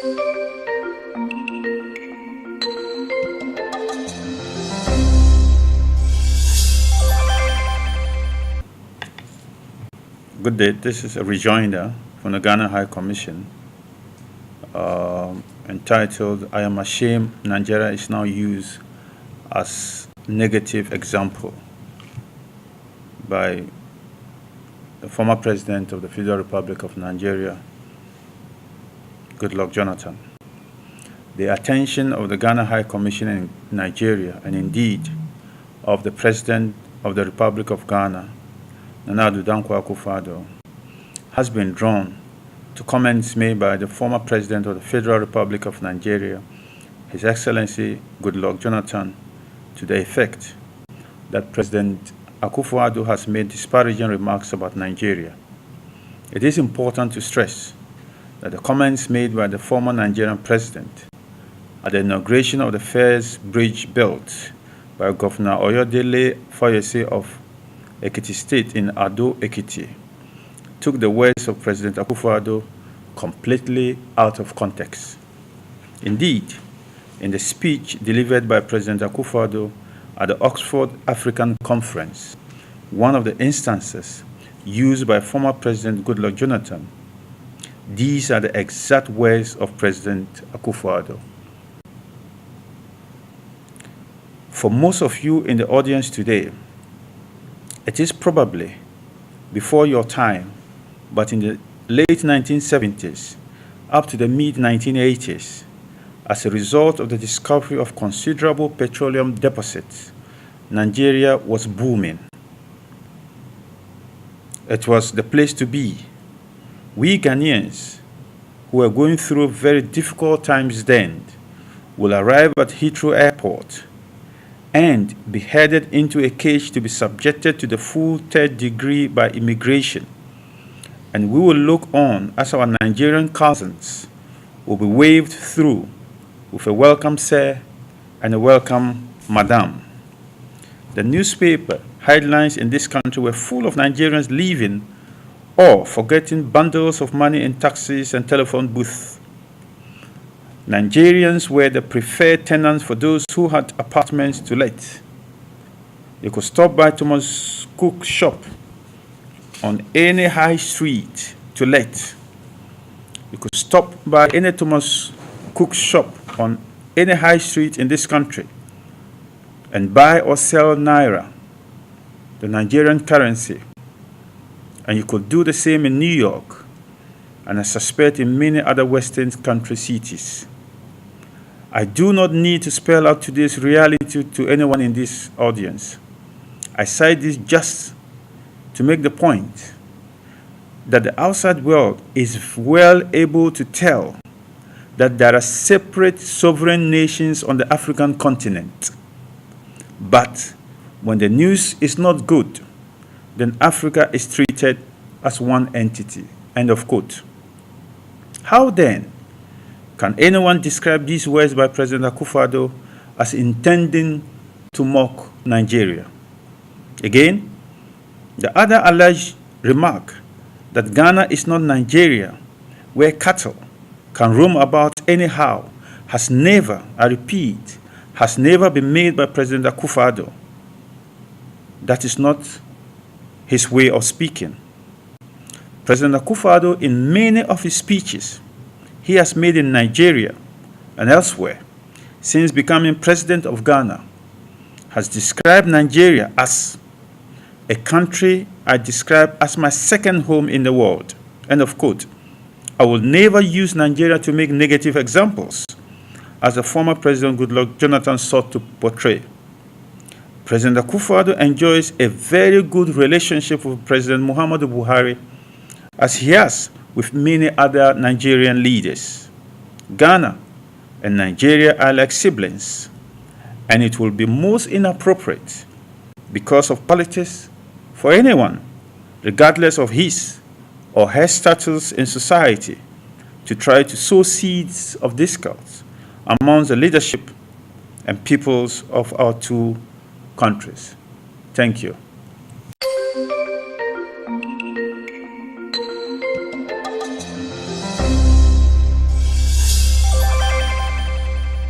Good day. This is a rejoinder from the Ghana High Commission entitled, "I am ashamed Nigeria is now used as negative example" by the former President of the Federal Republic of Nigeria, Goodluck Jonathan. The attention of the Ghana High Commission in Nigeria, and indeed of the President of the Republic of Ghana, Nana Addo Dankwa Akufo-Addo, has been drawn to comments made by the former President of the Federal Republic of Nigeria, His Excellency Goodluck Jonathan, to the effect that President Akufo-Addo has made disparaging remarks about Nigeria. It is important to stress that the comments made by the former Nigerian President at the inauguration of the first bridge built by Governor Oyodele Fayose of Ekiti State in Ado, Ekiti, took the words of President Akufo-Addo completely out of context. Indeed, in the speech delivered by President Akufo-Addo at the Oxford African Conference, one of the instances used by former President Goodluck Jonathan, these are the exact words of President Akufo-Addo. For most of you in the audience today, it is probably before your time, but in the late 1970s up to the mid-1980s, as a result of the discovery of considerable petroleum deposits, Nigeria was booming. It was the place to be. We Ghanaians, who were going through very difficult times then, will arrive at Heathrow Airport and be headed into a cage to be subjected to the full third degree by immigration. And we will look on as our Nigerian cousins will be waved through with a welcome sir and a welcome madam. The newspaper headlines in this country were full of Nigerians leaving or forgetting bundles of money in taxis and telephone booths. Nigerians were the preferred tenants for those who had apartments to let. You could stop by Thomas Cook's shop on any high street to let. You could stop by any Thomas Cook's shop on any high street in this country and buy or sell Naira, the Nigerian currency. And you could do the same in New York, and I suspect in many other Western country cities. I do not need to spell out today's reality to anyone in this audience. I cite this just to make the point that the outside world is well able to tell that there are separate sovereign nations on the African continent. But when the news is not good, then Africa is treated as one entity. End of quote. How then can anyone describe these words by President Akufo-Addo as intending to mock Nigeria? Again, the other alleged remark that Ghana is not Nigeria, where cattle can roam about anyhow, has never, I repeat, has never been made by President Akufo-Addo. That is not his way of speaking. President Akufo-Addo, in many of his speeches he has made in Nigeria and elsewhere since becoming president of Ghana, has described Nigeria as a country I describe as my second home in the world. End of quote. I will never use Nigeria to make negative examples, as the former President Goodluck Jonathan sought to portray. President Akufo-Addo enjoys a very good relationship with President Muhammadu Buhari, as he has with many other Nigerian leaders. Ghana and Nigeria are like siblings, and it will be most inappropriate because of politics for anyone, regardless of his or her status in society, to try to sow seeds of discord amongst the leadership and peoples of our two countries. Thank you.